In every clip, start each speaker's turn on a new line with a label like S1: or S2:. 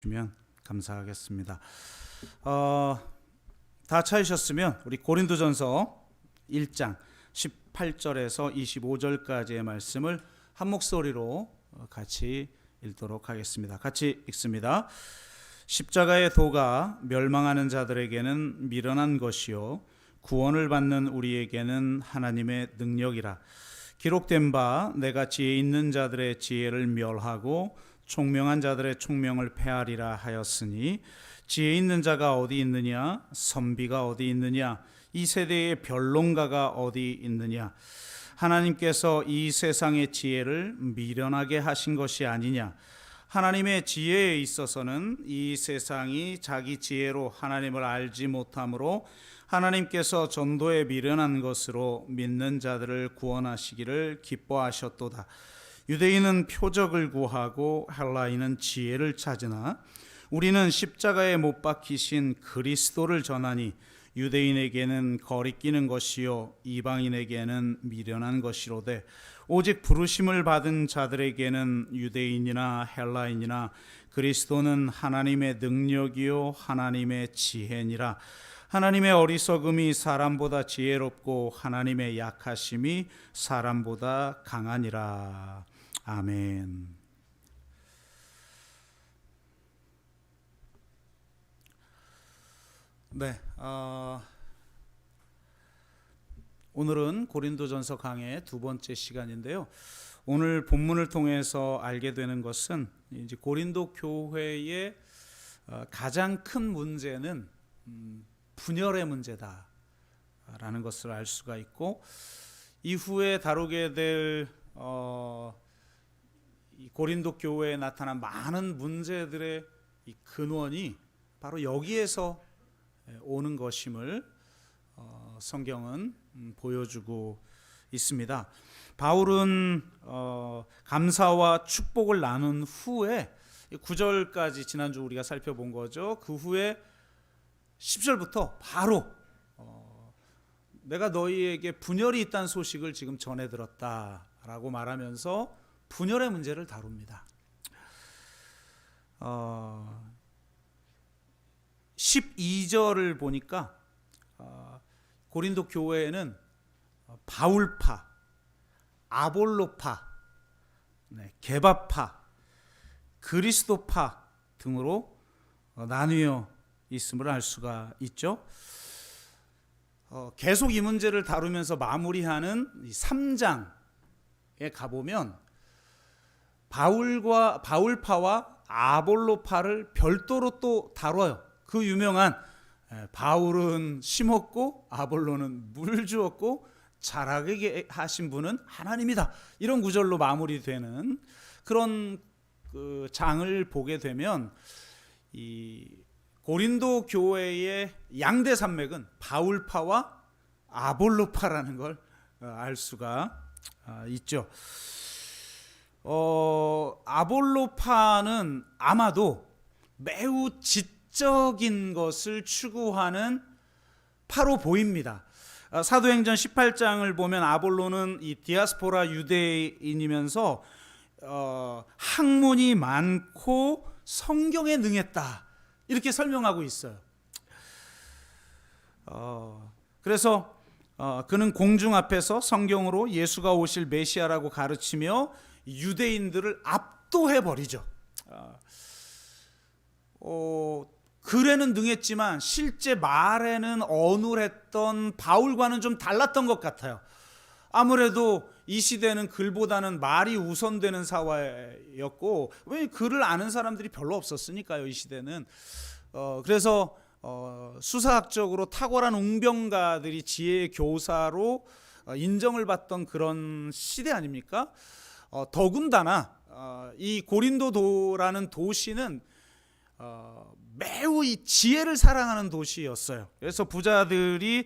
S1: 주면 감사하겠습니다. 다 찾으셨으면 우리 고린도전서 1장 18절에서 25절까지의 말씀을 한 목소리로 같이 읽도록 하겠습니다. 같이 읽습니다. 십자가의 도가 멸망하는 자들에게는 미련한 것이요 구원을 받는 우리에게는 하나님의 능력이라. 기록된 바 내가 지혜 있는 자들의 지혜를 멸하고 총명한 자들의 총명을 폐하리라 하였으니, 지혜 있는 자가 어디 있느냐, 선비가 어디 있느냐, 이 세대의 변론가가 어디 있느냐. 하나님께서 이 세상의 지혜를 미련하게 하신 것이 아니냐. 하나님의 지혜에 있어서는 이 세상이 자기 지혜로 하나님을 알지 못하므로 하나님께서 전도에 미련한 것으로 믿는 자들을 구원하시기를 기뻐하셨도다. 유대인은 표적을 구하고 헬라인은 지혜를 찾으나 우리는 십자가에 못 박히신 그리스도를 전하니 유대인에게는 거리끼는 것이요 이방인에게는 미련한 것이로되 오직 부르심을 받은 자들에게는 유대인이나 헬라인이나 그리스도는 하나님의 능력이요 하나님의 지혜니라. 하나님의 어리석음이 사람보다 지혜롭고 하나님의 약하심이 사람보다 강하니라. 아멘. 네, 오늘은 고린도전서 강의 두 번째 시간인데요. 오늘 본문을 통해서 알게 되는 것은 이제 고린도 교회의 가장 큰 문제는 분열의 문제다라는 것을 알 수가 있고, 이후에 다루게 될 이 고린도 교회에 나타난 많은 문제들의 이 근원이 바로 여기에서 오는 것임을 성경은 보여주고 있습니다. 바울은 감사와 축복을 나눈 후에 9절까지 지난주 우리가 살펴본 거죠. 그 후에 10절부터 바로 내가 너희에게 분열이 있다는 소식을 지금 전해 들었다라고 말하면서 분열의 문제를 다룹니다. 12절을 보니까 고린도 교회에는 바울파, 아볼로파, 게바파, 그리스도파 등으로 나뉘어 있음을 알 수가 있죠. 계속 이 문제를 다루면서 마무리하는 3장에 가보면 바울파와 아볼로파를 별도로 또 다뤄요. 그 유명한 바울은 심었고 아볼로는 물 주었고 자라게 하신 분은 하나님이다, 이런 구절로 마무리되는 그런 그 장을 보게 되면 이 고린도 교회의 양대 산맥은 바울파와 아볼로파라는 걸 알 수가 있죠. 아볼로파는 아마도 매우 지적인 것을 추구하는 파로 보입니다. 사도행전 18장을 보면 아볼로는 이 디아스포라 유대인이면서 학문이 많고 성경에 능했다, 이렇게 설명하고 있어요. 그래서 그는 공중 앞에서 성경으로 예수가 오실 메시아라고 가르치며 유대인들을 압도해버리죠. 글에는 능했지만 실제 말에는 어눌했던 바울과는 좀 달랐던 것 같아요. 아무래도 이 시대는 글보다는 말이 우선되는 사회였고, 왜 글을 아는 사람들이 별로 없었으니까요, 이 시대는. 그래서 수사학적으로 탁월한 웅병가들이 지혜의 교사로 인정을 받던 그런 시대 아닙니까? 더군다나 이 고린도라는 도시는 매우 이 지혜를 사랑하는 도시였어요. 그래서 부자들이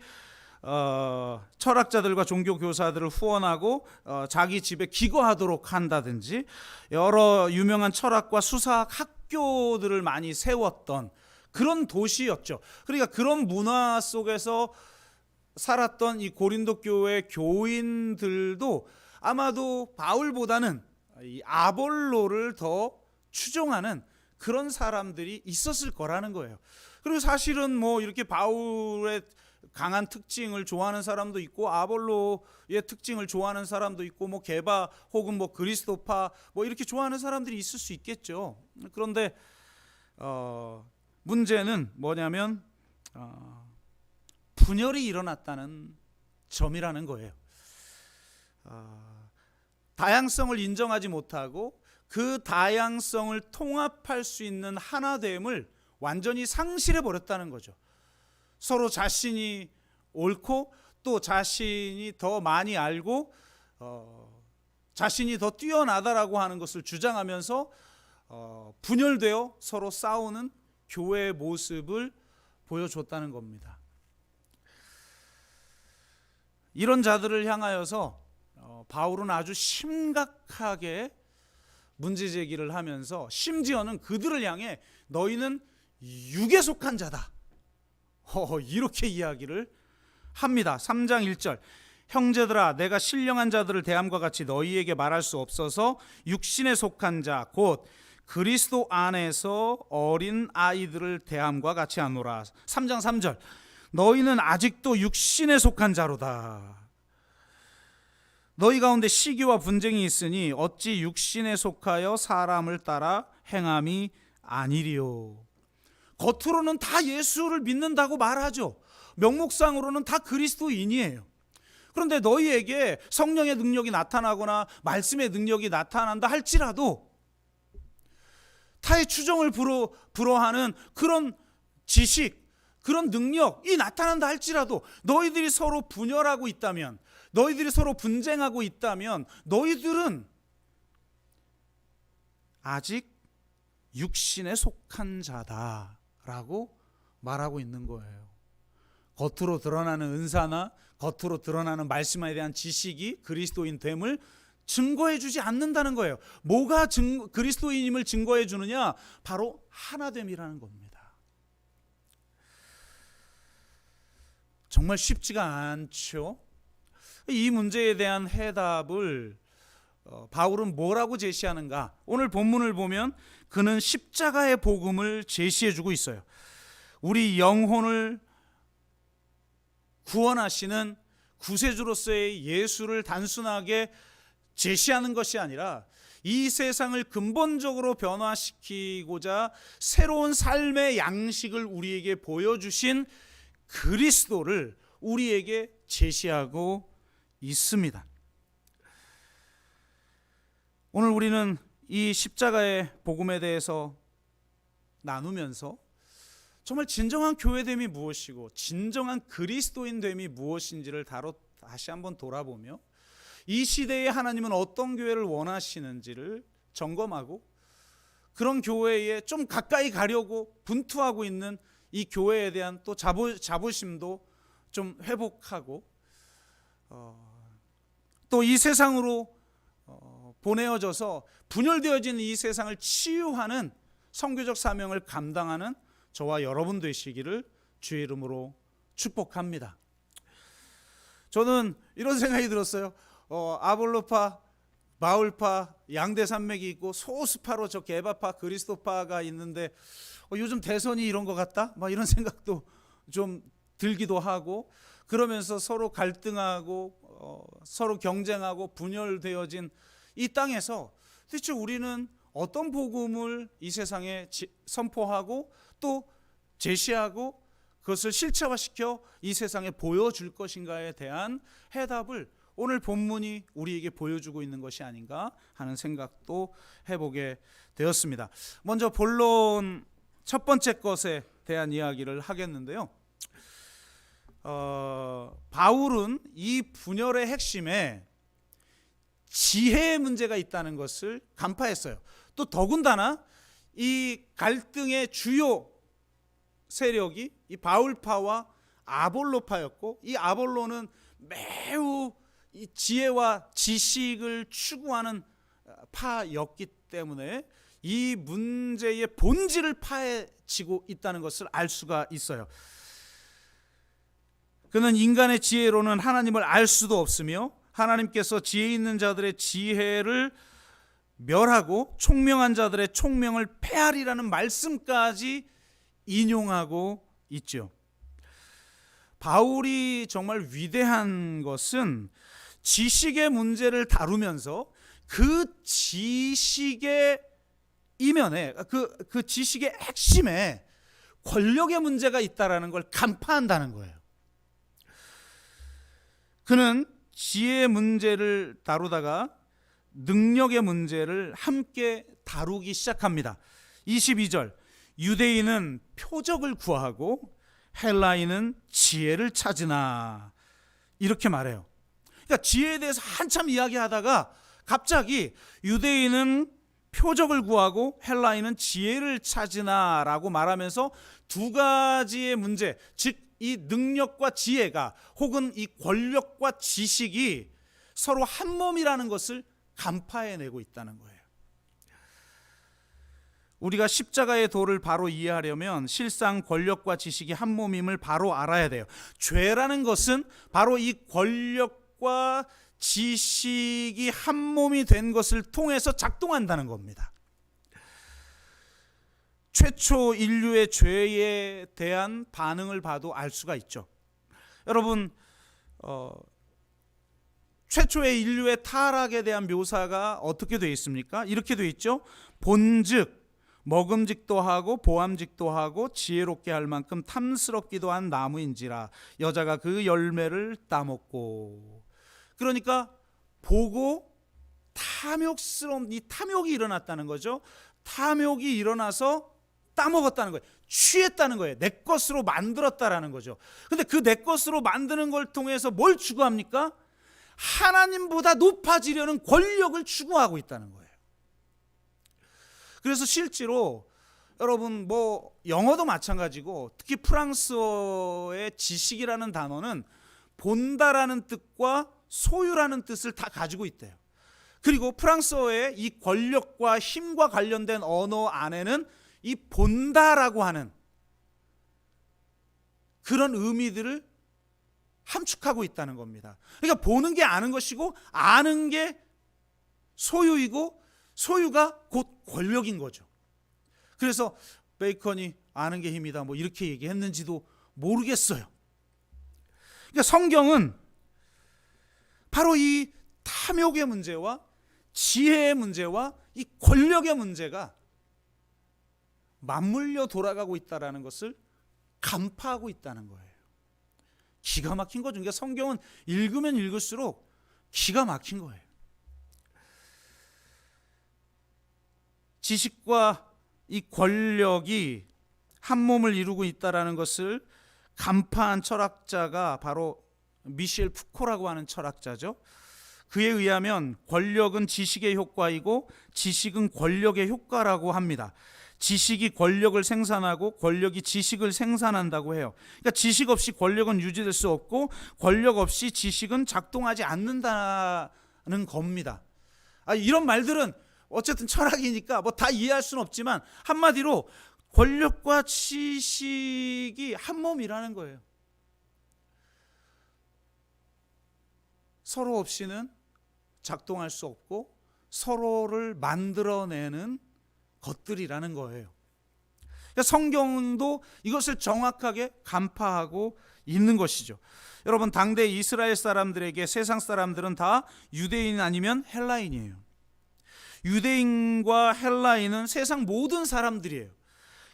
S1: 철학자들과 종교 교사들을 후원하고 자기 집에 기거하도록 한다든지 여러 유명한 철학과 수사학 학교들을 많이 세웠던 그런 도시였죠. 그러니까 그런 문화 속에서 살았던 이 고린도 교회 교인들도 아마도 바울보다는 이 아볼로를 더 추종하는 그런 사람들이 있었을 거라는 거예요. 그리고 사실은 뭐 이렇게 바울의 강한 특징을 좋아하는 사람도 있고 아볼로의 특징을 좋아하는 사람도 있고 뭐 게바 혹은 뭐 그리스도파 뭐 이렇게 좋아하는 사람들이 있을 수 있겠죠. 그런데 문제는 뭐냐면 분열이 일어났다는 점이라는 거예요. 다양성을 인정하지 못하고 그 다양성을 통합할 수 있는 하나됨을 완전히 상실해 버렸다는 거죠. 서로 자신이 옳고 또 자신이 더 많이 알고 자신이 더 뛰어나다라고 하는 것을 주장하면서 분열되어 서로 싸우는 교회의 모습을 보여줬다는 겁니다. 이런 자들을 향하여서 바울은 아주 심각하게 문제 제기를 하면서 심지어는 그들을 향해 너희는 육에 속한 자다 이렇게 이야기를 합니다. 3장 1절 형제들아 내가 신령한 자들을 대함과 같이 너희에게 말할 수 없어서 육신에 속한 자 곧 그리스도 안에서 어린 아이들을 대함과 같이 하노라. 3장 3절 너희는 아직도 육신에 속한 자로다. 너희 가운데 시기와 분쟁이 있으니 어찌 육신에 속하여 사람을 따라 행함이 아니리요. 겉으로는 다 예수를 믿는다고 말하죠. 명목상으로는 다 그리스도인이에요. 그런데 너희에게 성령의 능력이 나타나거나 말씀의 능력이 나타난다 할지라도 타의 추종을 불허하는 그런 지식, 그런 능력이 나타난다 할지라도 너희들이 서로 분열하고 있다면, 너희들이 서로 분쟁하고 있다면 너희들은 아직 육신에 속한 자다라고 말하고 있는 거예요. 겉으로 드러나는 은사나 겉으로 드러나는 말씀에 대한 지식이 그리스도인 됨을 증거해 주지 않는다는 거예요. 뭐가 그리스도인임을 증거해 주느냐? 바로 하나됨이라는 겁니다. 정말 쉽지가 않죠. 이 문제에 대한 해답을 바울은 뭐라고 제시하는가? 오늘 본문을 보면 그는 십자가의 복음을 제시해 주고 있어요. 우리 영혼을 구원하시는 구세주로서의 예수를 단순하게 제시하는 것이 아니라 이 세상을 근본적으로 변화시키고자 새로운 삶의 양식을 우리에게 보여주신 그리스도를 우리에게 제시하고 있습니다. 오늘 우리는 이 십자가의 복음에 대해서 나누면서 정말 진정한 교회됨이 무엇이고 진정한 그리스도인됨이 무엇인지를 다시 한번 돌아보며 이 시대에 하나님은 어떤 교회를 원하시는지를 점검하고 그런 교회에 좀 가까이 가려고 분투하고 있는 이 교회에 대한 또 자부심도 좀 회복하고 또 이 세상으로 보내어져서 분열되어진 이 세상을 치유하는 선교적 사명을 감당하는 저와 여러분 되시기를 주의 이름으로 축복합니다. 저는 이런 생각이 들었어요. 아볼로파, 바울파, 양대 산맥이 있고 소수파로 저 게바파, 그리스도파가 있는데 요즘 대선이 이런 것 같다? 막 이런 생각도 좀 들기도 하고 그러면서 서로 갈등하고 서로 경쟁하고 분열되어진 이 땅에서 도대체 우리는 어떤 복음을 이 세상에 선포하고 또 제시하고 그것을 실체화시켜 이 세상에 보여줄 것인가에 대한 해답을 오늘 본문이 우리에게 보여주고 있는 것이 아닌가 하는 생각도 해보게 되었습니다. 먼저 본론 첫 번째 것에 대한 이야기를 하겠는데요. 바울은 이 분열의 핵심에 지혜의 문제가 있다는 것을 간파했어요. 또 더군다나 이 갈등의 주요 세력이 이 바울파와 아볼로파였고 이 아볼로는 매우 이 지혜와 지식을 추구하는 파였기 때문에 이 문제의 본질을 파헤치고 있다는 것을 알 수가 있어요. 그는 인간의 지혜로는 하나님을 알 수도 없으며 하나님께서 지혜 있는 자들의 지혜를 멸하고 총명한 자들의 총명을 폐하리라는 말씀까지 인용하고 있죠. 바울이 정말 위대한 것은 지식의 문제를 다루면서 그 지식의 이면에 그 지식의 핵심에 권력의 문제가 있다라는 걸 간파한다는 거예요. 그는 지혜의 문제를 다루다가 능력의 문제를 함께 다루기 시작합니다. 22절, 유대인은 표적을 구하고 헬라인은 지혜를 찾으나, 이렇게 말해요. 그러니까 지혜에 대해서 한참 이야기하다가 갑자기 유대인은 표적을 구하고 헬라인은 지혜를 찾으나 라고 말하면서 두 가지의 문제, 즉 이 능력과 지혜가 혹은 이 권력과 지식이 서로 한 몸이라는 것을 간파해내고 있다는 거예요. 우리가 십자가의 도를 바로 이해하려면 실상 권력과 지식이 한 몸임을 바로 알아야 돼요. 죄라는 것은 바로 이 권력과 지식이 한 몸이 된 것을 통해서 작동한다는 겁니다. 최초 인류의 죄에 대한 반응을 봐도 알 수가 있죠. 여러분, 최초의 인류의 타락에 대한 묘사가 어떻게 되어 있습니까? 이렇게 되어 있죠. 본즉 먹음직도 하고 보암직도 하고 지혜롭게 할 만큼 탐스럽기도 한 나무인지라 여자가 그 열매를 따먹고. 그러니까 보고 탐욕스러운 이 탐욕이 일어났다는 거죠. 탐욕이 일어나서 따먹었다는 거예요. 취했다는 거예요. 내 것으로 만들었다라는 거죠. 근데 그 내 것으로 만드는 걸 통해서 뭘 추구합니까? 하나님보다 높아지려는 권력을 추구하고 있다는 거예요. 그래서 실제로 여러분 영어도 마찬가지고 특히 프랑스어의 지식이라는 단어는 본다라는 뜻과 소유라는 뜻을 다 가지고 있대요. 그리고 프랑스어의 이 권력과 힘과 관련된 언어 안에는 이 본다라고 하는 그런 의미들을 함축하고 있다는 겁니다. 그러니까 보는 게 아는 것이고 아는 게 소유이고 소유가 곧 권력인 거죠. 그래서 베이컨이 아는 게 힘이다 이렇게 얘기했는지도 모르겠어요. 그러니까 성경은 바로 이 탐욕의 문제와 지혜의 문제와 이 권력의 문제가 맞물려 돌아가고 있다는 것을 간파하고 있다는 거예요. 기가 막힌 거죠. 그러니까 성경은 읽으면 읽을수록 기가 막힌 거예요. 지식과 이 권력이 한 몸을 이루고 있다는 것을 간파한 철학자가 바로 미셸 푸코라고 하는 철학자죠. 그에 의하면 권력은 지식의 효과이고 지식은 권력의 효과라고 합니다. 지식이 권력을 생산하고 권력이 지식을 생산한다고 해요. 그러니까 지식 없이 권력은 유지될 수 없고 권력 없이 지식은 작동하지 않는다는 겁니다. 이런 말들은 어쨌든 철학이니까 다 이해할 수는 없지만 한마디로 권력과 지식이 한 몸이라는 거예요. 서로 없이는 작동할 수 없고 서로를 만들어내는 것들이라는 거예요. 그러니까 성경도 이것을 정확하게 간파하고 있는 것이죠. 여러분, 당대 이스라엘 사람들에게 세상 사람들은 다 유대인 아니면 헬라인이에요. 유대인과 헬라인은 세상 모든 사람들이에요.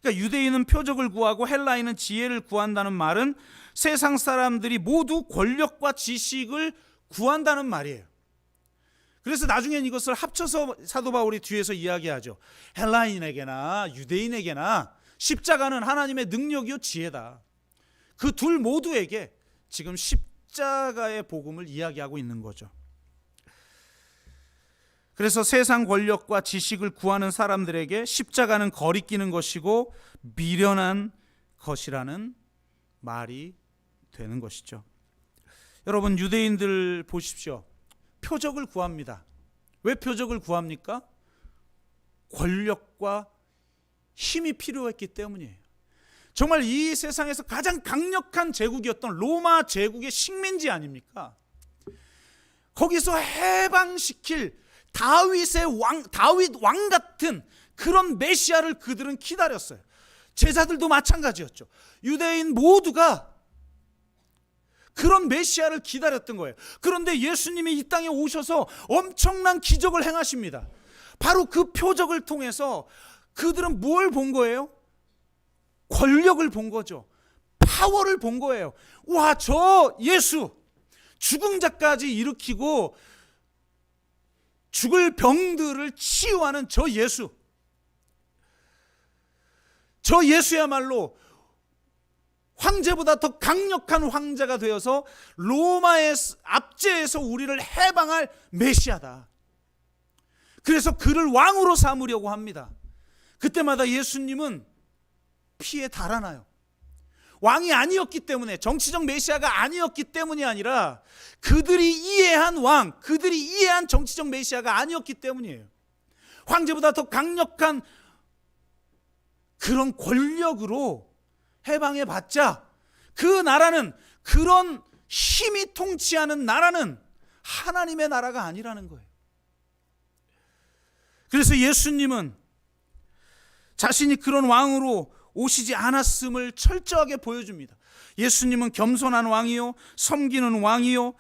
S1: 그러니까 유대인은 표적을 구하고 헬라인은 지혜를 구한다는 말은 세상 사람들이 모두 권력과 지식을 구한다는 말이에요. 그래서 나중엔 이것을 합쳐서 사도 바울이 뒤에서 이야기하죠. 헬라인에게나 유대인에게나 십자가는 하나님의 능력이요 지혜다. 그 둘 모두에게 지금 십자가의 복음을 이야기하고 있는 거죠. 그래서 세상 권력과 지식을 구하는 사람들에게 십자가는 거리끼는 것이고 미련한 것이라는 말이 되는 것이죠. 여러분, 유대인들 보십시오. 표적을 구합니다. 왜 표적을 구합니까? 권력과 힘이 필요했기 때문이에요. 정말 이 세상에서 가장 강력한 제국이었던 로마 제국의 식민지 아닙니까? 거기서 해방시킬 다윗 왕 같은 그런 메시아를 그들은 기다렸어요. 제자들도 마찬가지였죠. 유대인 모두가 그런 메시아를 기다렸던 거예요. 그런데 예수님이 이 땅에 오셔서 엄청난 기적을 행하십니다. 바로 그 표적을 통해서 그들은 뭘 본 거예요? 권력을 본 거죠. 파워를 본 거예요. 와, 저 예수, 죽은 자까지 일으키고 죽을 병들을 치유하는 저 예수야말로 황제보다 더 강력한 황제가 되어서 로마의 압제에서 우리를 해방할 메시아다. 그래서 그를 왕으로 삼으려고 합니다. 그때마다 예수님은 피에 달아나요. 왕이 아니었기 때문에, 정치적 메시아가 아니었기 때문이 아니라 그들이 이해한 왕, 그들이 이해한 정치적 메시아가 아니었기 때문이에요. 황제보다 더 강력한 그런 권력으로 해방해봤자 그 나라는, 그런 힘이 통치하는 나라는 하나님의 나라가 아니라는 거예요. 그래서 예수님은 자신이 그런 왕으로 오시지 않았음을 철저하게 보여줍니다. 예수님은 겸손한 왕이요, 섬기는 왕이요,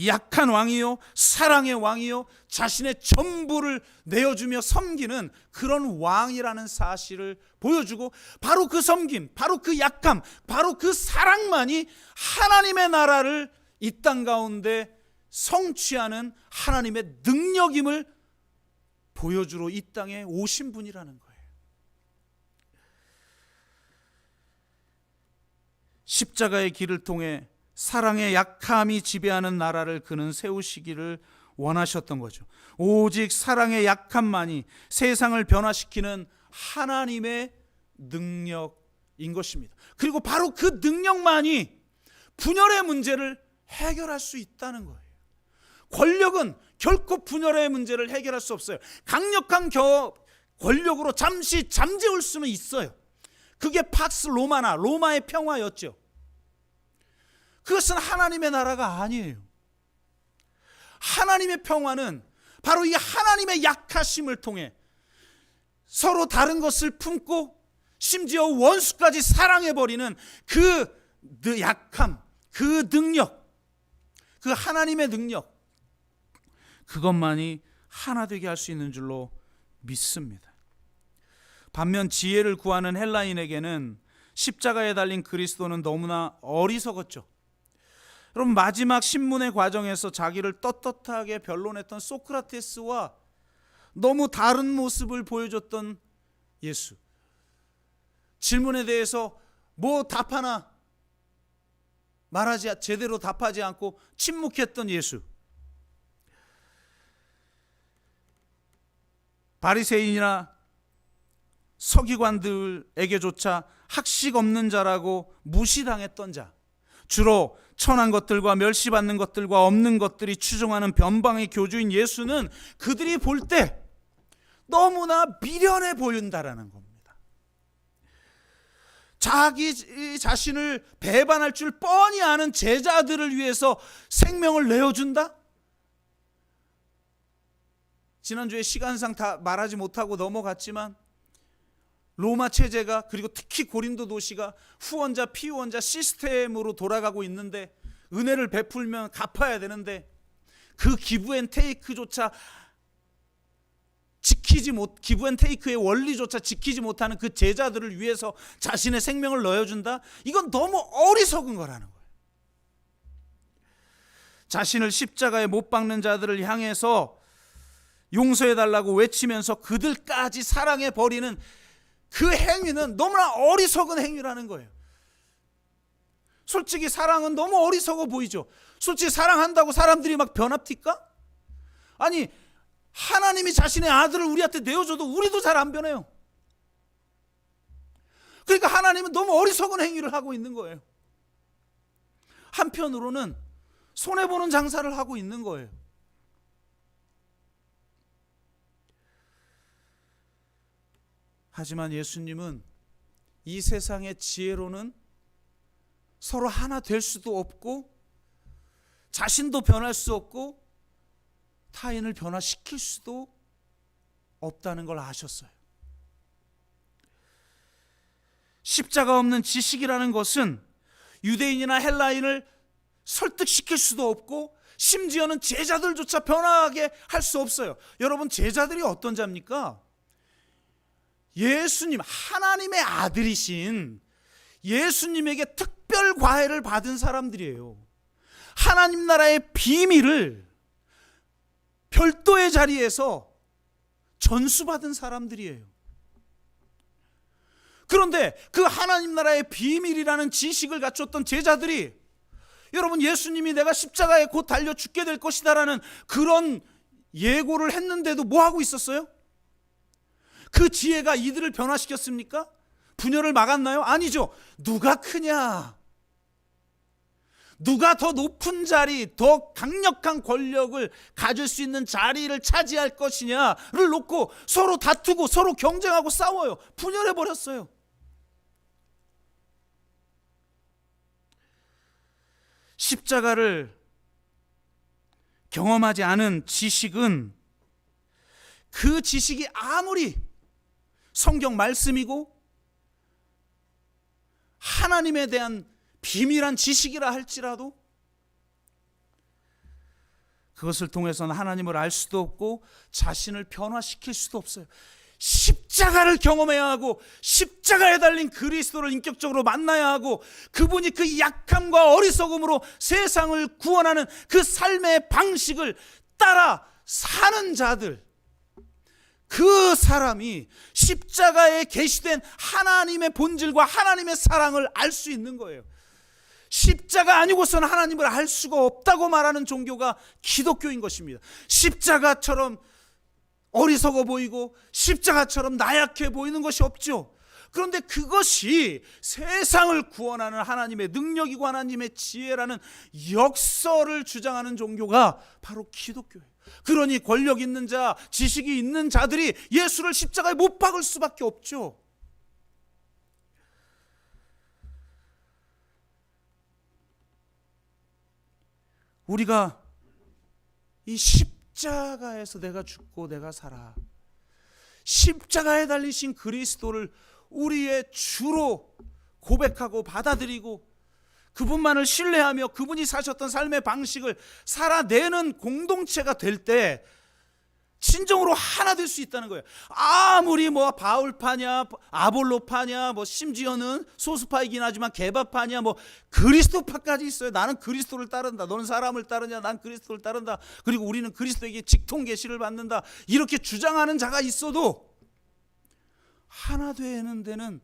S1: 약한 왕이요, 사랑의 왕이요, 자신의 전부를 내어주며 섬기는 그런 왕이라는 사실을 보여주고, 바로 그 섬김, 바로 그 약함, 바로 그 사랑만이 하나님의 나라를 이 땅 가운데 성취하는 하나님의 능력임을 보여주러 이 땅에 오신 분이라는 거예요. 십자가의 길을 통해 사랑의 약함이 지배하는 나라를 그는 세우시기를 원하셨던 거죠. 오직 사랑의 약함만이 세상을 변화시키는 하나님의 능력인 것입니다. 그리고 바로 그 능력만이 분열의 문제를 해결할 수 있다는 거예요. 권력은 결코 분열의 문제를 해결할 수 없어요. 강력한 권력으로 잠시 잠재울 수는 있어요. 그게 팍스 로마나 로마의 평화였죠. 그것은 하나님의 나라가 아니에요. 하나님의 평화는 바로 이 하나님의 약하심을 통해 서로 다른 것을 품고 심지어 원수까지 사랑해버리는 그 약함, 그 능력, 그 하나님의 능력, 그것만이 하나 되게 할 수 있는 줄로 믿습니다. 반면 지혜를 구하는 헬라인에게는 십자가에 달린 그리스도는 너무나 어리석었죠. 여러분, 마지막 신문의 과정에서 자기를 떳떳하게 변론했던 소크라테스와 너무 다른 모습을 보여줬던 예수, 질문에 대해서 뭐 답하나 제대로 답하지 않고 침묵했던 예수, 바리새인이나 서기관들에게조차 학식 없는 자라고 무시당했던 자, 주로 천한 것들과 멸시받는 것들과 없는 것들이 추종하는 변방의 교주인 예수는 그들이 볼 때 너무나 미련해 보인다라는 겁니다. 자기 자신을 배반할 줄 뻔히 아는 제자들을 위해서 생명을 내어준다? 지난주에 시간상 다 말하지 못하고 넘어갔지만 로마 체제가, 그리고 특히 고린도 도시가 후원자 피후원자 시스템으로 돌아가고 있는데, 은혜를 베풀면 갚아야 되는데 그 기브앤테이크조차 기브앤테이크의 원리조차 지키지 못하는 그 제자들을 위해서 자신의 생명을 넣어준다? 이건 너무 어리석은 거라는 거예요. 자신을 십자가에 못 박는 자들을 향해서 용서해달라고 외치면서 그들까지 사랑해버리는 그 행위는 너무나 어리석은 행위라는 거예요. 솔직히 사랑은 너무 어리석어 보이죠. 솔직히 사랑한다고 사람들이 막 변합니까? 아니, 하나님이 자신의 아들을 우리한테 내어줘도 우리도 잘 안 변해요. 그러니까 하나님은 너무 어리석은 행위를 하고 있는 거예요. 한편으로는 손해보는 장사를 하고 있는 거예요. 하지만 예수님은 이 세상의 지혜로는 서로 하나 될 수도 없고, 자신도 변할 수 없고, 타인을 변화시킬 수도 없다는 걸 아셨어요. 십자가 없는 지식이라는 것은 유대인이나 헬라인을 설득시킬 수도 없고 심지어는 제자들조차 변화하게 할 수 없어요. 여러분, 제자들이 어떤 자입니까? 예수님, 하나님의 아들이신 예수님에게 특별 과외를 받은 사람들이에요. 하나님 나라의 비밀을 별도의 자리에서 전수받은 사람들이에요. 그런데 그 하나님 나라의 비밀이라는 지식을 갖췄던 제자들이, 여러분, 예수님이 내가 십자가에 곧 달려 죽게 될 것이다라는 그런 예고를 했는데도 뭐 하고 있었어요? 그 지혜가 이들을 변화시켰습니까? 분열을 막았나요? 아니죠. 누가 크냐? 누가 더 높은 자리, 더 강력한 권력을 가질 수 있는 자리를 차지할 것이냐를 놓고 서로 다투고 서로 경쟁하고 싸워요. 분열해버렸어요. 십자가를 경험하지 않은 지식은 그 지식이 아무리 성경 말씀이고 하나님에 대한 비밀한 지식이라 할지라도 그것을 통해서는 하나님을 알 수도 없고 자신을 변화시킬 수도 없어요. 십자가를 경험해야 하고 십자가에 달린 그리스도를 인격적으로 만나야 하고 그분이 그 약함과 어리석음으로 세상을 구원하는 그 삶의 방식을 따라 사는 자들, 그 사람이 십자가에 계시된 하나님의 본질과 하나님의 사랑을 알 수 있는 거예요. 십자가 아니고서는 하나님을 알 수가 없다고 말하는 종교가 기독교인 것입니다. 십자가처럼 어리석어 보이고 십자가처럼 나약해 보이는 것이 없죠. 그런데 그것이 세상을 구원하는 하나님의 능력이고 하나님의 지혜라는 역설을 주장하는 종교가 바로 기독교예요. 그러니 권력 있는 자, 지식이 있는 자들이 예수를 십자가에 못 박을 수밖에 없죠. 우리가 이 십자가에서 내가 죽고 내가 살아, 십자가에 달리신 그리스도를 우리의 주로 고백하고 받아들이고 그분만을 신뢰하며 그분이 사셨던 삶의 방식을 살아내는 공동체가 될 때 진정으로 하나 될 수 있다는 거예요. 아무리 뭐 바울파냐 아볼로파냐 뭐 심지어는 소수파이긴 하지만 개바파냐 뭐 그리스도파까지 있어요. 나는 그리스도를 따른다, 너는 사람을 따르냐, 난 그리스도를 따른다, 그리고 우리는 그리스도에게 직통 계시를 받는다, 이렇게 주장하는 자가 있어도 하나 되는 데는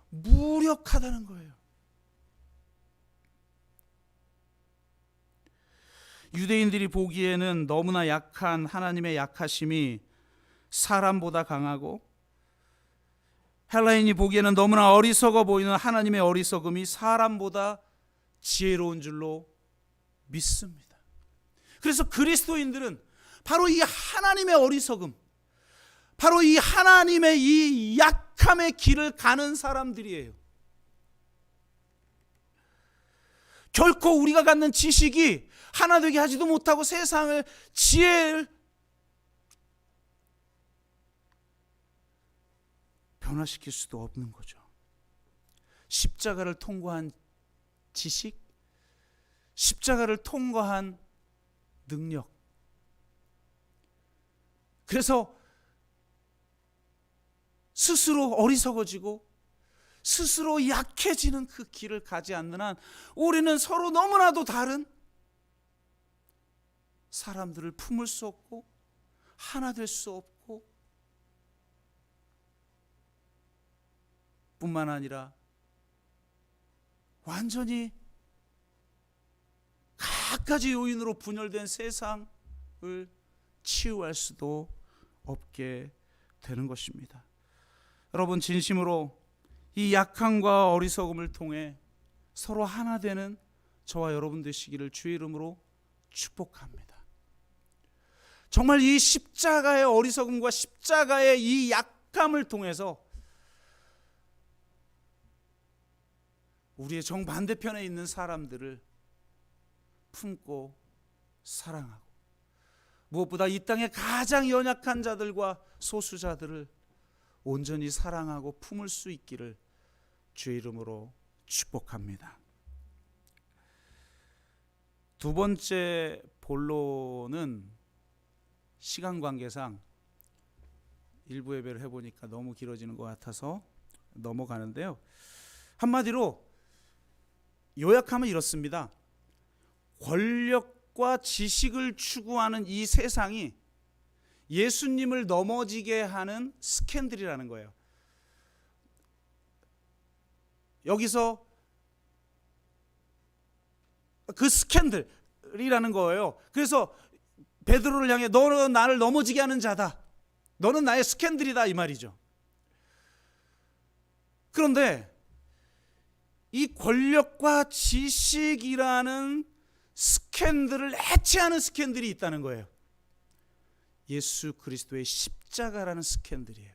S1: 무력하다는 거예요. 유대인들이 보기에는 너무나 약한 하나님의 약하심이 사람보다 강하고 헬라인이 보기에는 너무나 어리석어 보이는 하나님의 어리석음이 사람보다 지혜로운 줄로 믿습니다. 그래서 그리스도인들은 바로 이 하나님의 어리석음, 바로 이 하나님의 이 약함의 길을 가는 사람들이에요. 결코 우리가 갖는 지식이 하나 되게 하지도 못하고 세상을 지혜를 변화시킬 수도 없는 거죠. 십자가를 통과한 지식, 십자가를 통과한 능력. 그래서 스스로 어리석어지고 스스로 약해지는 그 길을 가지 않는 한 우리는 서로 너무나도 다른 사람들을 품을 수 없고 하나 될 수 없고 뿐만 아니라 완전히 갖가지 요인으로 분열된 세상을 치유할 수도 없게 되는 것입니다. 여러분, 진심으로 이 약함과 어리석음을 통해 서로 하나 되는 저와 여러분 되시기를 주의 이름으로 축복합니다. 정말 이 십자가의 어리석음과 십자가의 이 약함을 통해서 우리의 정반대편에 있는 사람들을 품고 사랑하고 무엇보다 이 땅의 가장 연약한 자들과 소수자들을 온전히 사랑하고 품을 수 있기를 주의 이름으로 축복합니다. 두 번째 본론은 시간 관계상 일부 예배를 해보니까 너무 길어지는 것 같아서 넘어가는데요. 한마디로 요약하면 이렇습니다. 권력과 지식을 추구하는 이 세상이 예수님을 넘어지게 하는 스캔들이라는 거예요. 여기서 그 스캔들이라는 거예요. 그래서 베드로를 향해 너는 나를 넘어지게 하는 자다. 너는 나의 스캔들이다 이 말이죠. 그런데 이 권력과 지식이라는 스캔들을 해체하는 스캔들이 있다는 거예요. 예수 그리스도의 십자가라는 스캔들이에요.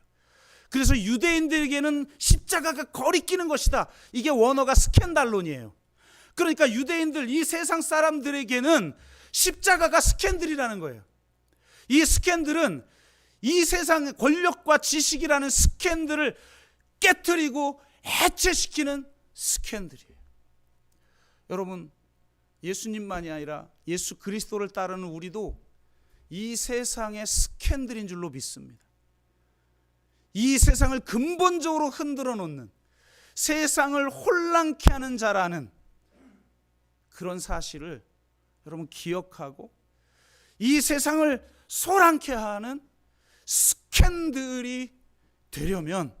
S1: 그래서 유대인들에게는 십자가가 거리끼는 것이다. 이게 원어가 스캔달론이에요. 그러니까 유대인들, 이 세상 사람들에게는 십자가가 스캔들이라는 거예요. 이 스캔들은 이 세상의 권력과 지식이라는 스캔들을 깨트리고 해체시키는 스캔들이에요. 여러분, 예수님만이 아니라 예수 그리스도를 따르는 우리도 이 세상의 스캔들인 줄로 믿습니다. 이 세상을 근본적으로 흔들어 놓는, 세상을 혼란케 하는 자라는 그런 사실을 여러분 기억하고, 이 세상을 소란케 하는 스캔들이 되려면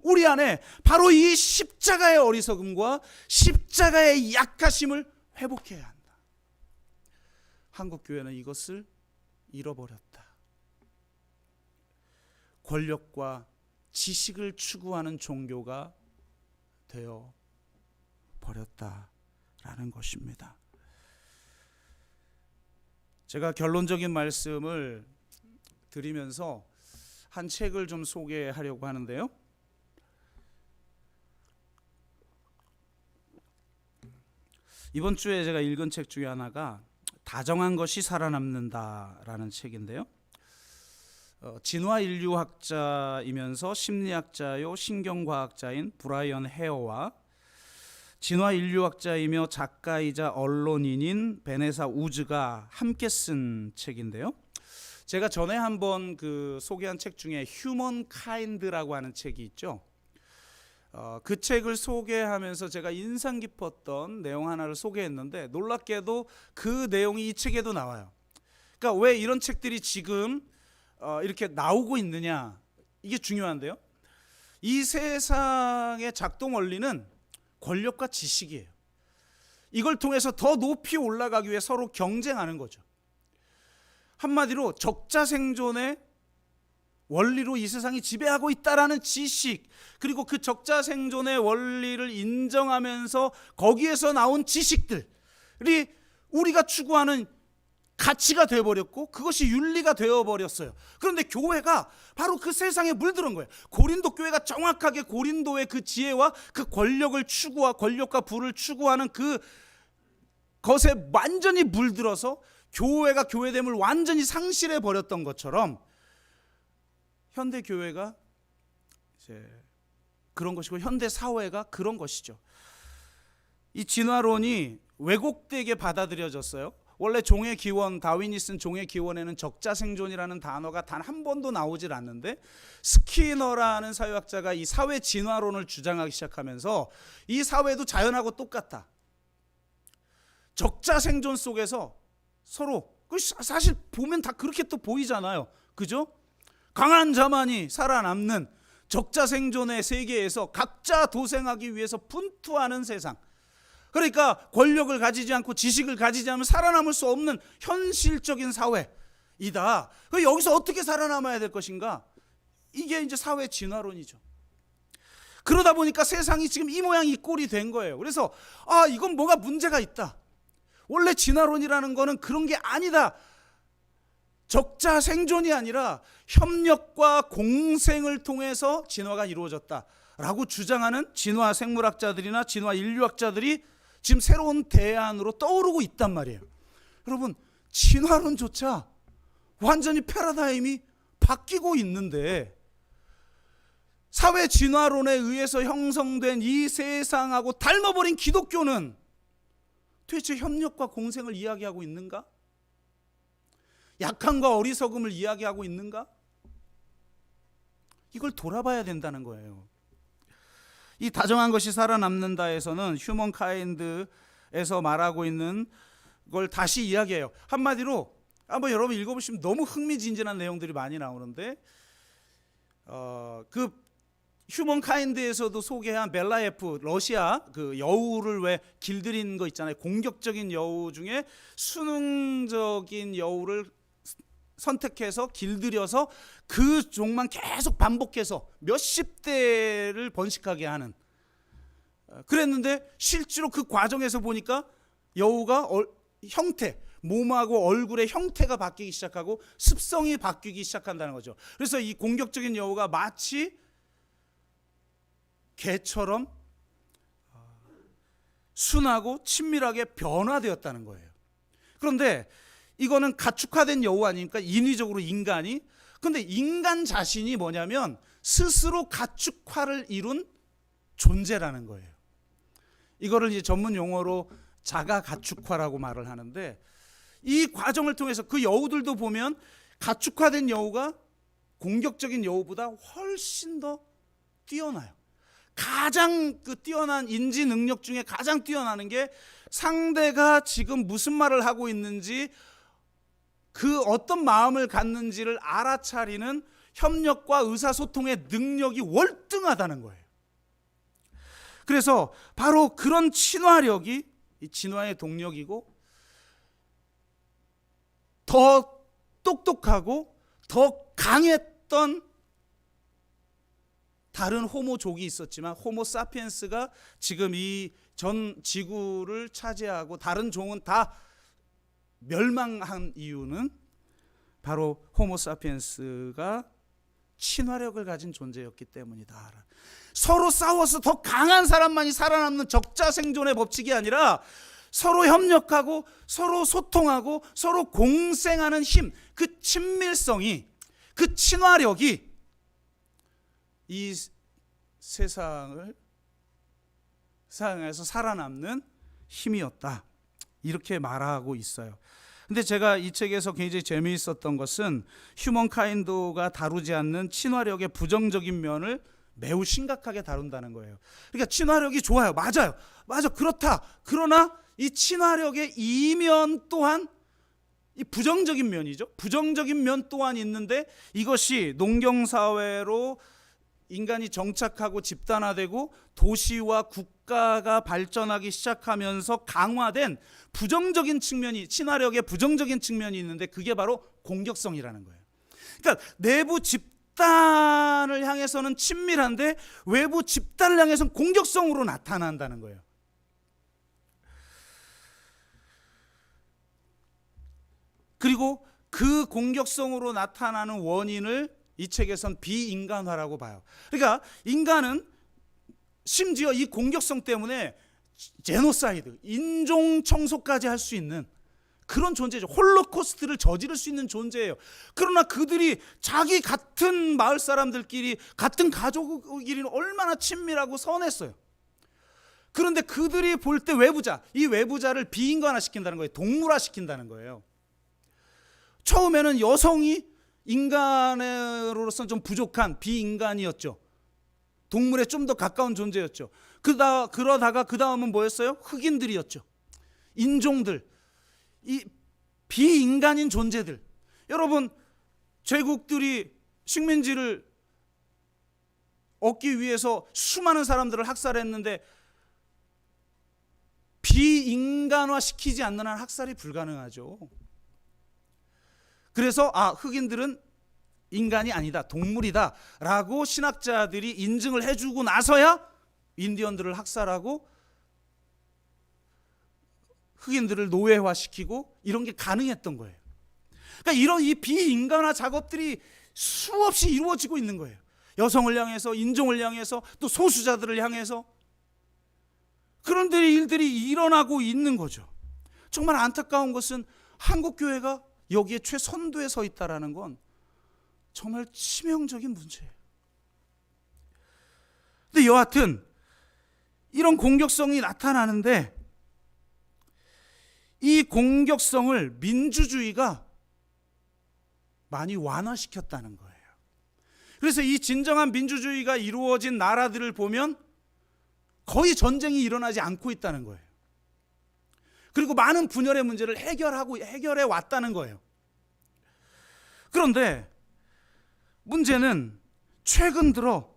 S1: 우리 안에 바로 이 십자가의 어리석음과 십자가의 약하심을 회복해야 한다. 한국교회는 이것을 잃어버렸다. 권력과 지식을 추구하는 종교가 되어 버렸다라는 것입니다. 제가 결론적인 말씀을 드리면서 한 책을 좀 소개하려고 하는데요. 이번 주에 제가 읽은 책 중에 하나가 다정한 것이 살아남는다라는 책인데요. 진화인류학자이면서 심리학자요 신경과학자인 브라이언 헤어와 진화인류학자이며 작가이자 언론인인 베네사 우즈가 함께 쓴 책인데요. 제가 전에 한번 소개한 책 중에 휴먼 카인드라고 하는 책이 있죠. 그 책을 소개하면서 제가 인상 깊었던 내용 하나를 소개했는데, 놀랍게도 그 내용이 이 책에도 나와요. 그러니까 왜 이런 책들이 지금 이렇게 나오고 있느냐, 이게 중요한데요. 이 세상의 작동 원리는 권력과 지식이에요. 이걸 통해서 더 높이 올라가기 위해 서로 경쟁하는 거죠. 한마디로 적자생존의 원리로 이 세상이 지배하고 있다라는 지식, 그리고 그 적자생존의 원리를 인정하면서 거기에서 나온 지식들이 우리가 추구하는 가치가 되어버렸고, 그것이 윤리가 되어버렸어요. 그런데 교회가 바로 그 세상에 물들은 거예요. 고린도 교회가 정확하게 고린도의 그 지혜와 그 권력을 추구와 권력과 부를 추구하는 그 것에 완전히 물들어서 교회가 교회됨을 완전히 상실해 버렸던 것처럼 현대 교회가 이제 그런 것이고, 현대 사회가 그런 것이죠. 이 진화론이 왜곡되게 받아들여졌어요. 원래 종의 기원, 다윈이 쓴 종의 기원에는 적자생존이라는 단어가 단 한 번도 나오질 않는데, 스키너라는 사회학자가 이 사회 진화론을 주장하기 시작하면서 이 사회도 자연하고 똑같다. 적자생존 속에서 서로, 사실 보면 다 그렇게 또 보이잖아요. 그죠? 강한 자만이 살아남는 적자생존의 세계에서 각자 도생하기 위해서 분투하는 세상. 그러니까 권력을 가지지 않고 지식을 가지지 않으면 살아남을 수 없는 현실적인 사회이다. 여기서 어떻게 살아남아야 될 것인가? 이게 이제 사회 진화론이죠. 그러다 보니까 세상이 지금 이 모양 이 꼴이 된 거예요. 그래서 이건 뭐가 문제가 있다. 원래 진화론이라는 거는 그런 게 아니다. 적자 생존이 아니라 협력과 공생을 통해서 진화가 이루어졌다라고 주장하는 진화 생물학자들이나 진화 인류학자들이 지금 새로운 대안으로 떠오르고 있단 말이에요. 여러분, 진화론조차 완전히 패러다임이 바뀌고 있는데, 사회 진화론에 의해서 형성된 이 세상하고 닮아버린 기독교는 도대체 협력과 공생을 이야기하고 있는가? 약함과 어리석음을 이야기하고 있는가? 이걸 돌아봐야 된다는 거예요. 이 다정한 것이 살아남는다에서는 휴먼카인드에서 말하고 있는 걸 다시 이야기해요. 한마디로 한번 여러분 읽어보시면 너무 흥미진진한 내용들이 많이 나오는데, 그 휴먼카인드에서도 소개한 벨라예프, 러시아 그 여우를 왜 길들인 거 있잖아요. 공격적인 여우 중에 수능적인 여우를 선택해서 길들여서 그 종만 계속 반복해서 몇십 대를 번식하게 하는, 그랬는데 실제로 그 과정에서 보니까 여우가 형태, 몸하고 얼굴의 형태가 바뀌기 시작하고 습성이 바뀌기 시작한다는 거죠. 그래서 이 공격적인 여우가 마치 개처럼 순하고 친밀하게 변화되었다는 거예요. 그런데 이거는 가축화된 여우 아닙니까? 인위적으로 인간이. 그런데 인간 자신이 뭐냐면 스스로 가축화를 이룬 존재라는 거예요. 이거를 이제 전문 용어로 자가 가축화라고 말을 하는데, 이 과정을 통해서 그 여우들도 보면 가축화된 여우가 공격적인 여우보다 훨씬 더 뛰어나요. 가장 그 뛰어난 인지 능력 중에 가장 뛰어나는 게 상대가 지금 무슨 말을 하고 있는지, 그 어떤 마음을 갖는지를 알아차리는 협력과 의사소통의 능력이 월등하다는 거예요. 그래서 바로 그런 친화력이 이 진화의 동력이고, 더 똑똑하고 더 강했던 다른 호모족이 있었지만 호모 사피엔스가 지금 이 전 지구를 차지하고 다른 종은 다 멸망한 이유는 바로 호모 사피엔스가 친화력을 가진 존재였기 때문이다. 서로 싸워서 더 강한 사람만이 살아남는 적자생존의 법칙이 아니라 서로 협력하고 서로 소통하고 서로 공생하는 힘, 그 친밀성이, 그 친화력이 이 세상에서 살아남는 힘이었다, 이렇게 말하고 있어요. 근데 제가 이 책에서 굉장히 재미있었던 것은 휴먼카인드가 다루지 않는 친화력의 부정적인 면을 매우 심각하게 다룬다는 거예요. 그러니까 친화력이 좋아요. 맞아요. 맞아. 그렇다. 그러나 이 친화력의 이면 또한 이 부정적인 면이죠. 부정적인 면 또한 있는데, 이것이 농경사회로 인간이 정착하고 집단화되고 도시와 국가가 발전하기 시작하면서 강화된 부정적인 측면이, 친화력의 부정적인 측면이 있는데, 그게 바로 공격성이라는 거예요. 그러니까 내부 집단을 향해서는 친밀한데 외부 집단을 향해서는 공격성으로 나타난다는 거예요. 그리고 그 공격성으로 나타나는 원인을 이 책에선 비인간화라고 봐요. 그러니까 인간은 심지어 이 공격성 때문에 제노사이드, 인종 청소까지 할 수 있는 그런 존재죠. 홀로코스트를 저지를 수 있는 존재예요. 그러나 그들이 자기 같은 마을 사람들끼리, 같은 가족끼리는 얼마나 친밀하고 선했어요. 그런데 그들이 볼 때 외부자, 이 외부자를 비인간화시킨다는 거예요. 동물화시킨다는 거예요. 처음에는 여성이 인간으로서는 좀 부족한 비인간이었죠. 동물에 좀 더 가까운 존재였죠. 그러다가 그 다음은 뭐였어요? 흑인들이었죠. 인종들, 이 비인간인 존재들. 여러분, 제국들이 식민지를 얻기 위해서 수많은 사람들을 학살했는데 비인간화시키지 않는 한 학살이 불가능하죠. 그래서 흑인들은 인간이 아니다, 동물이다 라고 신학자들이 인증을 해주고 나서야 인디언들을 학살하고 흑인들을 노예화시키고 이런 게 가능했던 거예요. 그러니까 이런 이 비인간화 작업들이 수없이 이루어지고 있는 거예요. 여성을 향해서, 인종을 향해서, 또 소수자들을 향해서 그런 일들이 일어나고 있는 거죠. 정말 안타까운 것은 한국 교회가 여기에 최선두에 서 있다라는 건 정말 치명적인 문제예요. 근데 여하튼 이런 공격성이 나타나는데 이 공격성을 민주주의가 많이 완화시켰다는 거예요. 그래서 이 진정한 민주주의가 이루어진 나라들을 보면 거의 전쟁이 일어나지 않고 있다는 거예요. 그리고 많은 분열의 문제를 해결해 왔다는 거예요. 그런데 문제는 최근 들어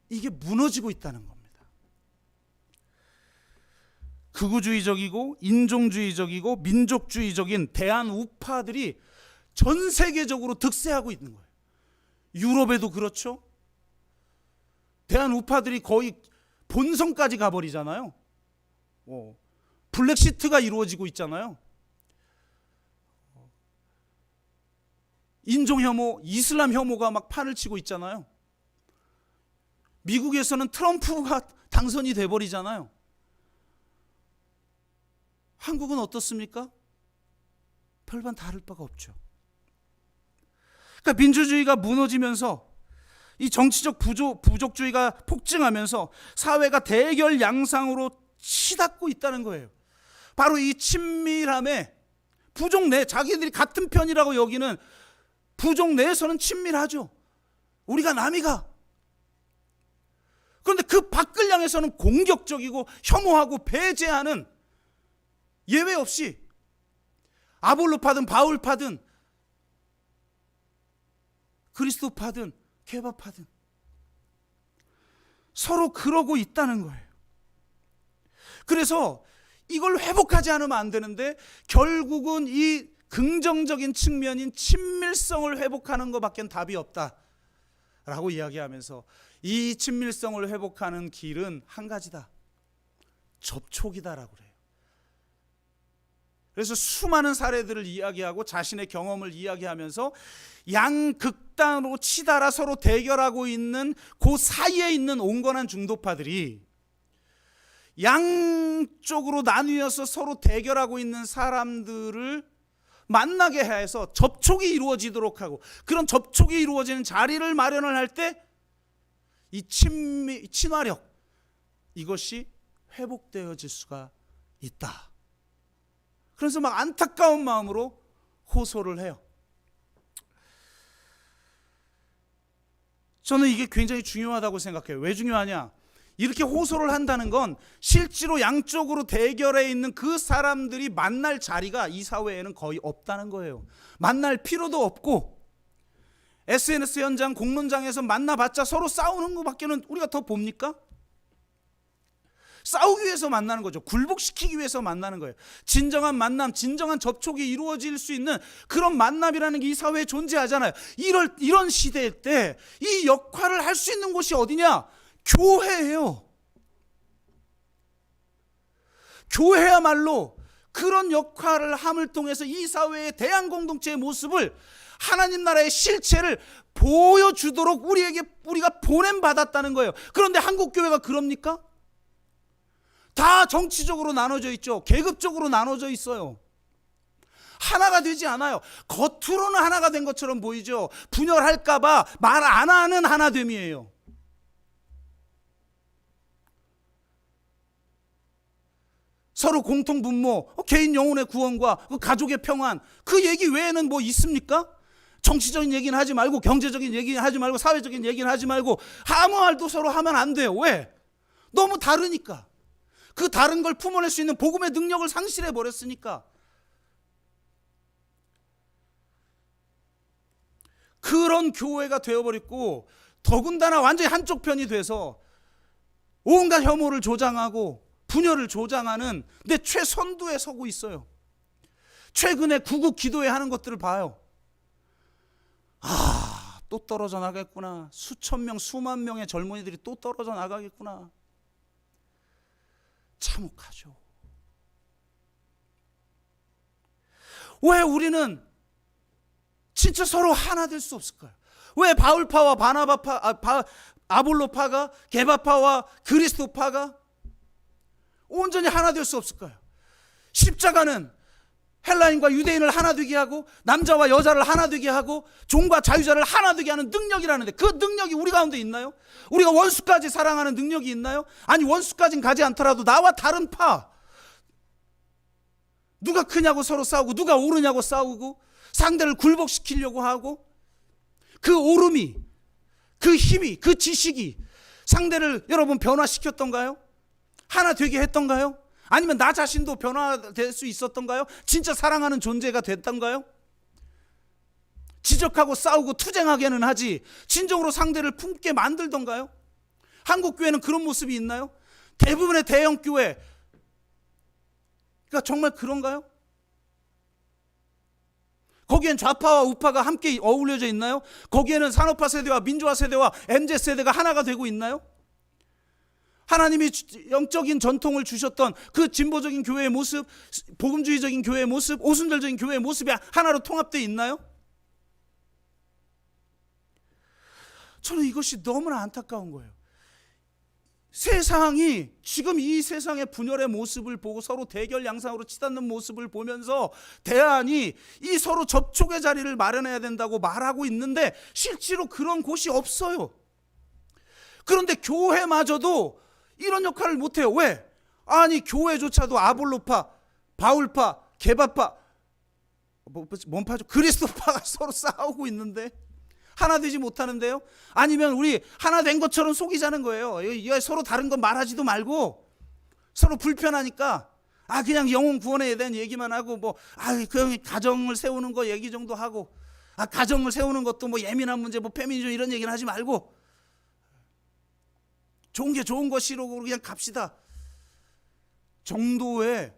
S1: 이게 무너지고 있다는 겁니다. 극우주의적이고 인종주의적이고 민족주의적인 대한 우파들이 전 세계적으로 득세하고 있는 거예요. 유럽에도 그렇죠. 대한 우파들이 거의 본성까지 가버리잖아요. 블랙시트가 이루어지고 있잖아요. 인종혐오, 이슬람 혐오가 막 판을 치고 있잖아요. 미국에서는 트럼프가 당선이 돼버리잖아요. 한국은 어떻습니까? 별반 다를 바가 없죠. 그러니까 민주주의가 무너지면서 이 정치적 부족주의가 폭증하면서 사회가 대결 양상으로 치닫고 있다는 거예요. 바로 이 친밀함에 부족 내, 자기들이 같은 편이라고 여기는 부족 내에서는 친밀하죠. 우리가 남이가. 그런데 그 밖을 향해서는 공격적이고 혐오하고 배제하는, 예외 없이 아볼로파든 바울파든 그리스도파든 케바파든 서로 그러고 있다는 거예요. 그래서 이걸 회복하지 않으면 안 되는데 결국은 이 긍정적인 측면인 친밀성을 회복하는 것밖에 답이 없다라고 이야기하면서 이 친밀성을 회복하는 길은 한 가지다. 접촉이다라고 그래요. 그래서 수많은 사례들을 이야기하고 자신의 경험을 이야기하면서 양극단으로 치달아 서로 대결하고 있는 그 사이에 있는 온건한 중도파들이 양쪽으로 나뉘어서 서로 대결하고 있는 사람들을 만나게 해서 접촉이 이루어지도록 하고, 그런 접촉이 이루어지는 자리를 마련을 할 때 이 친화력, 이것이 회복되어질 수가 있다. 그래서 막 안타까운 마음으로 호소를 해요. 저는 이게 굉장히 중요하다고 생각해요. 왜 중요하냐? 이렇게 호소를 한다는 건 실제로 양쪽으로 대결해 있는 그 사람들이 만날 자리가 이 사회에는 거의 없다는 거예요. 만날 필요도 없고, SNS 현장, 공론장에서 만나봤자 서로 싸우는 것밖에는 우리가 더 봅니까? 싸우기 위해서 만나는 거죠. 굴복시키기 위해서 만나는 거예요. 진정한 만남, 진정한 접촉이 이루어질 수 있는 그런 만남이라는 게 이 사회에 존재하잖아요. 이런 시대일 때 이 역할을 할 수 있는 곳이 어디냐? 교회예요. 교회야말로 그런 역할을 함을 통해서 이 사회의 대한 공동체의 모습을, 하나님 나라의 실체를 보여주도록 우리가 보냄받았다는 거예요. 그런데 한국 교회가 그럽니까? 다 정치적으로 나눠져 있죠. 계급적으로 나눠져 있어요. 하나가 되지 않아요. 겉으로는 하나가 된 것처럼 보이죠. 분열할까 봐 말 안 하는 하나됨이에요. 서로 공통 분모, 개인 영혼의 구원과 가족의 평안, 그 얘기 외에는 뭐 있습니까? 정치적인 얘기는 하지 말고, 경제적인 얘기는 하지 말고, 사회적인 얘기는 하지 말고, 아무 말도 서로 하면 안 돼요. 왜? 너무 다르니까. 그 다른 걸 품어낼 수 있는 복음의 능력을 상실해 버렸으니까. 그런 교회가 되어버렸고, 더군다나 완전히 한쪽 편이 돼서 온갖 혐오를 조장하고 분열을 조장하는 내 최선두에 서고 있어요. 최근에 구국 기도회 하는 것들을 봐요. 또 떨어져 나가겠구나. 수천 명, 수만 명의 젊은이들이 또 떨어져 나가겠구나. 참혹하죠. 왜 우리는 진짜 서로 하나 될 수 없을까요? 왜 바울파와 아볼로파가, 게바파와 그리스도파가 온전히 하나 될 수 없을까요? 십자가는 헬라인과 유대인을 하나 되게 하고 남자와 여자를 하나 되게 하고 종과 자유자를 하나 되게 하는 능력이라는데, 그 능력이 우리 가운데 있나요? 우리가 원수까지 사랑하는 능력이 있나요? 아니, 원수까지는 가지 않더라도 나와 다른 파, 누가 크냐고 서로 싸우고 누가 옳으냐고 싸우고 상대를 굴복시키려고 하고, 그 오름이, 그 힘이, 그 지식이 상대를 여러분 변화시켰던가요? 하나 되게 했던가요? 아니면 나 자신도 변화될 수 있었던가요? 진짜 사랑하는 존재가 됐던가요? 지적하고 싸우고 투쟁하게는 하지 진정으로 상대를 품게 만들던가요? 한국 교회는 그런 모습이 있나요? 대부분의 대형 교회가 정말 그런가요? 거기엔 좌파와 우파가 함께 어울려져 있나요? 거기에는 산업화 세대와 민주화 세대와 MZ세대가 하나가 되고 있나요? 하나님이 영적인 전통을 주셨던 그 진보적인 교회의 모습, 복음주의적인 교회의 모습, 오순절적인 교회의 모습이 하나로 통합되어 있나요? 저는 이것이 너무나 안타까운 거예요. 세상이 지금 이 세상의 분열의 모습을 보고 서로 대결 양상으로 치닫는 모습을 보면서 대안이 이 서로 접촉의 자리를 마련해야 된다고 말하고 있는데 실제로 그런 곳이 없어요. 그런데 교회마저도 이런 역할을 못해요. 왜? 아니, 교회조차도 아볼로파, 바울파, 게바파, 뭔 파죠? 그리스도파가 서로 싸우고 있는데 하나 되지 못하는데요? 아니면 우리 하나 된 것처럼 속이자는 거예요. 서로 다른 건 말하지도 말고 서로 불편하니까 그냥 영혼 구원에 대한 얘기만 하고 그냥 가정을 세우는 거 얘기 정도 하고 가정을 세우는 것도 예민한 문제 페미니즘 이런 얘기는 하지 말고 좋은 게 좋은 것이로 그냥 갑시다 정도의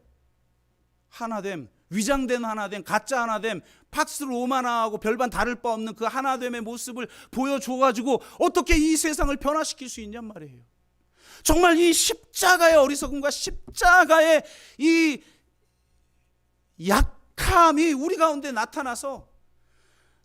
S1: 하나됨, 위장된 하나됨, 가짜 하나됨, 팍스 로마나하고 별반 다를 바 없는 그 하나됨의 모습을 보여줘가지고 어떻게 이 세상을 변화시킬 수 있냔 말이에요. 정말 이 십자가의 어리석음과 십자가의 이 약함이 우리 가운데 나타나서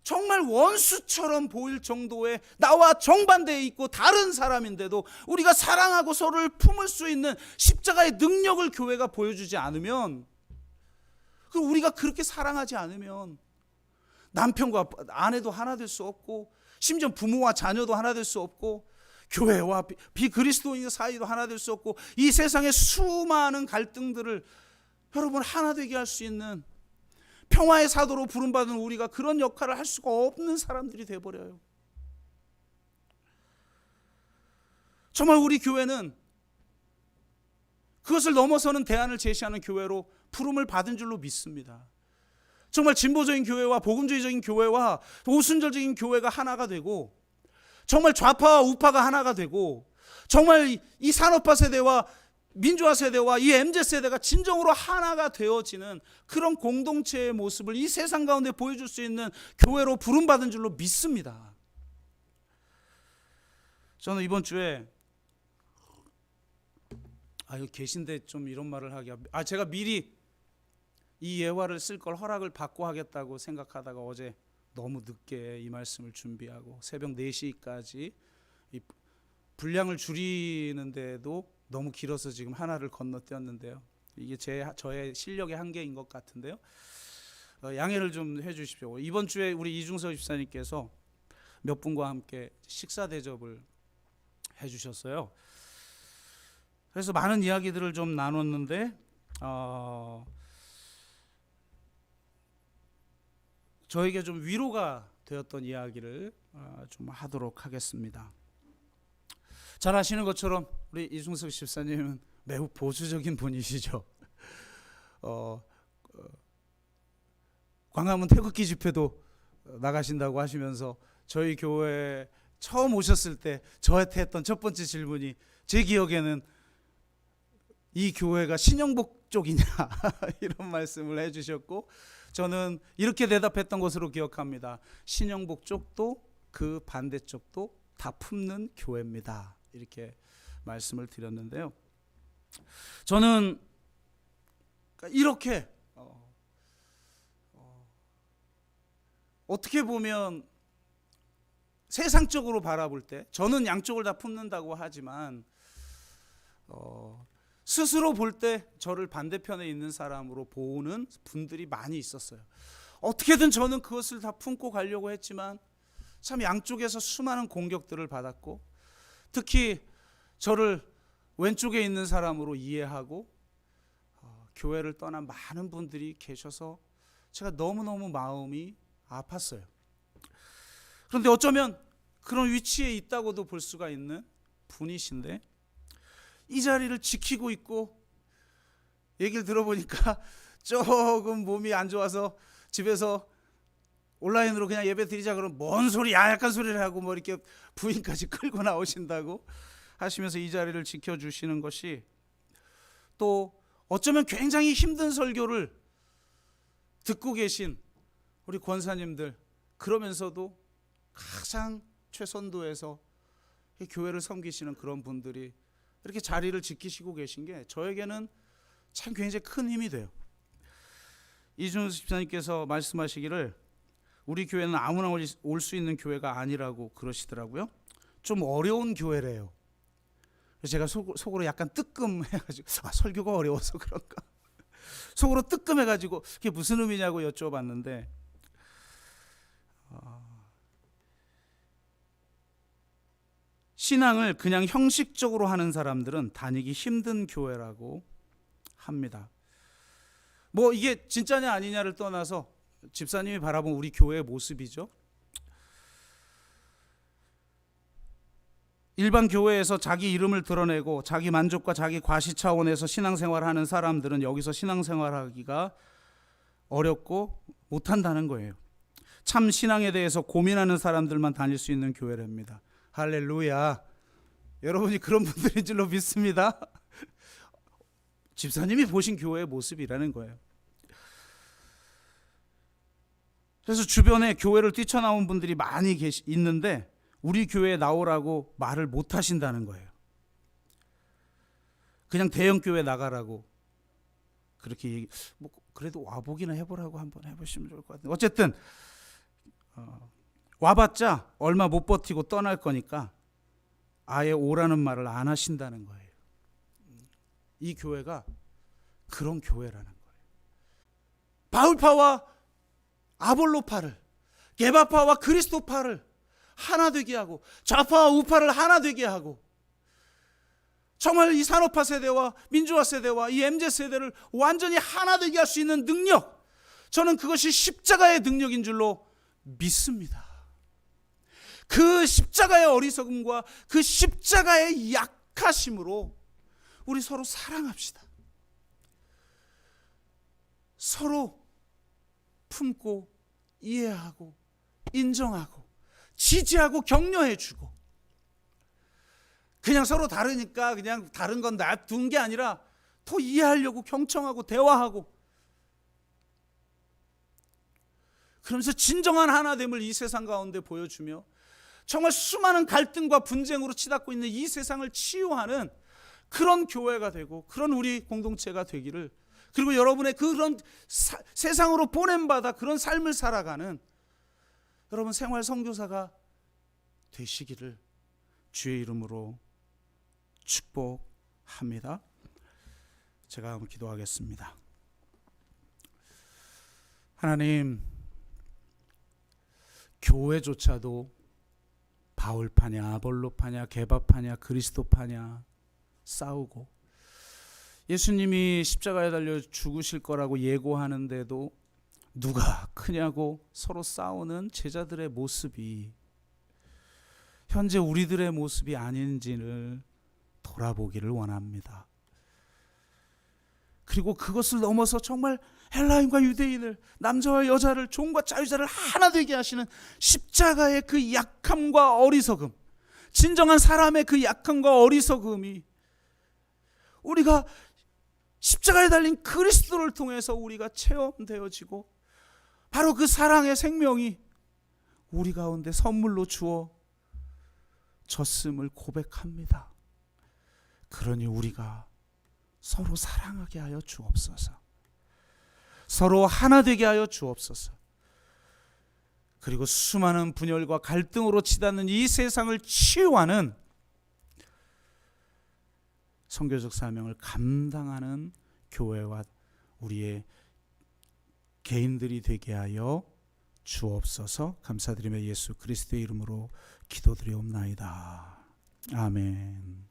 S1: 정말 원수처럼 보일 정도의 나와 정반대에 있고 다른 사람인데도 우리가 사랑하고 서로를 품을 수 있는 십자가의 능력을 교회가 보여주지 않으면, 우리가 그렇게 사랑하지 않으면 남편과 아내도 하나 될 수 없고 심지어 부모와 자녀도 하나 될 수 없고 교회와 비그리스도인 사이도 하나 될 수 없고 이 세상의 수많은 갈등들을 여러분 하나 되게 할 수 있는 평화의 사도로 부름받은 우리가 그런 역할을 할 수가 없는 사람들이 돼버려요. 정말 우리 교회는 그것을 넘어서는 대안을 제시하는 교회로 부름을 받은 줄로 믿습니다. 정말 진보적인 교회와 복음주의적인 교회와 오순절적인 교회가 하나가 되고 정말 좌파와 우파가 하나가 되고 정말 이 산업화 세대와 민주화 세대와 이 MZ세대가 진정으로 하나가 되어지는 그런 공동체의 모습을 이 세상 가운데 보여줄 수 있는 교회로 부름받은 줄로 믿습니다. 저는 이번 주에 계신데 좀 이런 말을 하기가 제가 미리 이 예화를 쓸 걸 허락을 받고 하겠다고 생각하다가 어제 너무 늦게 이 말씀을 준비하고 새벽 4시까지 이 분량을 줄이는데도 너무 길어서 지금 하나를 건너뛰었는데요. 이게 저의 실력의 한계인 것 같은데요. 양해를 좀 해주십시오. 이번 주에 우리 이중서 집사님께서 몇 분과 함께 식사 대접을 해주셨어요. 그래서 많은 이야기들을 좀 나눴는데 저에게 좀 위로가 되었던 이야기를 좀 하도록 하겠습니다. 잘 아시는 것처럼 우리 이중석 집사님은 매우 보수적인 분이시죠. 광화문 태극기 집회도 나가신다고 하시면서 저희 교회에 처음 오셨을 때 저한테 했던 첫 번째 질문이 제 기억에는 이 교회가 신영복 쪽이냐 이런 말씀을 해주셨고 저는 이렇게 대답했던 것으로 기억합니다. 신영복 쪽도 그 반대쪽도 다 품는 교회입니다. 이렇게 말씀을 드렸는데요. 저는 이렇게 어떻게 보면 세상적으로 바라볼 때 저는 양쪽을 다 품는다고 하지만 스스로 볼 때 저를 반대편에 있는 사람으로 보는 분들이 많이 있었어요. 어떻게든 저는 그것을 다 품고 가려고 했지만 참 양쪽에서 수많은 공격들을 받았고, 특히 저를 왼쪽에 있는 사람으로 이해하고 교회를 떠난 많은 분들이 계셔서 제가 너무너무 마음이 아팠어요. 그런데 어쩌면 그런 위치에 있다고도 볼 수가 있는 분이신데 이 자리를 지키고 있고, 얘기를 들어보니까 조금 몸이 안 좋아서 집에서 온라인으로 그냥 예배 드리자 그러면 뭔 소리, 약한 소리를 하고 뭐 이렇게 부인까지 끌고 나오신다고 하시면서 이 자리를 지켜주시는 것이, 또 어쩌면 굉장히 힘든 설교를 듣고 계신 우리 권사님들, 그러면서도 가장 최선도에서 교회를 섬기시는 그런 분들이 이렇게 자리를 지키시고 계신 게 저에게는 참 굉장히 큰 힘이 돼요. 이준수 집사님께서 말씀하시기를 우리 교회는 아무나 올 수 있는 교회가 아니라고 그러시더라고요. 좀 어려운 교회래요. 제가 속으로 약간 뜨끔해가지고 설교가 어려워서 그런가 속으로 뜨끔해가지고 그게 무슨 의미냐고 여쭤봤는데, 신앙을 그냥 형식적으로 하는 사람들은 다니기 힘든 교회라고 합니다. 뭐 이게 진짜냐 아니냐를 떠나서 집사님이 바라본 우리 교회의 모습이죠. 일반 교회에서 자기 이름을 드러내고 자기 만족과 자기 과시 차원에서 신앙생활하는 사람들은 여기서 신앙생활하기가 어렵고 못한다는 거예요. 참 신앙에 대해서 고민하는 사람들만 다닐 수 있는 교회랍니다. 할렐루야. 여러분이 그런 분들인 줄로 믿습니다. 집사님이 보신 교회의 모습이라는 거예요. 그래서 주변에 교회를 뛰쳐나온 분들이 많이 있는데 우리 교회에 나오라고 말을 못 하신다는 거예요. 그냥 대형 교회 나가라고 그렇게 뭐 그래도 와보기나 해보라고 한번 해보시면 좋을 것 같아요. 어쨌든 와봤자 얼마 못 버티고 떠날 거니까 아예 오라는 말을 안 하신다는 거예요. 이 교회가 그런 교회라는 거예요. 바울파와 아볼로파를, 게바파와 그리스도파를 하나 되게 하고, 좌파와 우파를 하나 되게 하고, 정말 이 산업화 세대와 민주화 세대와 이 MZ세대를 완전히 하나 되게 할 수 있는 능력, 저는 그것이 십자가의 능력인 줄로 믿습니다. 그 십자가의 어리석음과 그 십자가의 약하심으로 우리 서로 사랑합시다. 서로 품고 이해하고 인정하고 지지하고 격려해주고, 그냥 서로 다르니까 그냥 다른 건 놔둔 게 아니라 더 이해하려고 경청하고 대화하고, 그러면서 진정한 하나됨을 이 세상 가운데 보여주며 정말 수많은 갈등과 분쟁으로 치닫고 있는 이 세상을 치유하는 그런 교회가 되고 그런 우리 공동체가 되기를, 그리고 여러분의 그런 세상으로 보냄받아 그런 삶을 살아가는 여러분 생활 선교사가 되시기를 주의 이름으로 축복합니다. 제가 한번 기도하겠습니다. 하나님, 교회조차도 바울파냐 아볼로파냐 게바파냐 그리스도파냐 싸우고, 예수님이 십자가에 달려 죽으실 거라고 예고하는데도 누가 크냐고 서로 싸우는 제자들의 모습이 현재 우리들의 모습이 아닌지를 돌아보기를 원합니다. 그리고 그것을 넘어서 정말 헬라인과 유대인을, 남자와 여자를, 종과 자유자를 하나 되게 하시는 십자가의 그 약함과 어리석음, 진정한 사람의 그 약함과 어리석음이 우리가 십자가에 달린 그리스도를 통해서 우리가 체험되어지고, 바로 그 사랑의 생명이 우리 가운데 선물로 주어졌음을 고백합니다. 그러니 우리가 서로 사랑하게 하여 주옵소서. 서로 하나 되게 하여 주옵소서. 그리고 수많은 분열과 갈등으로 치닫는 이 세상을 치유하는 선교적 사명을 감당하는 교회와 우리의 개인들이 되게 하여 주옵소서. 감사드리며 예수 그리스도의 이름으로 기도드리옵나이다. 아멘.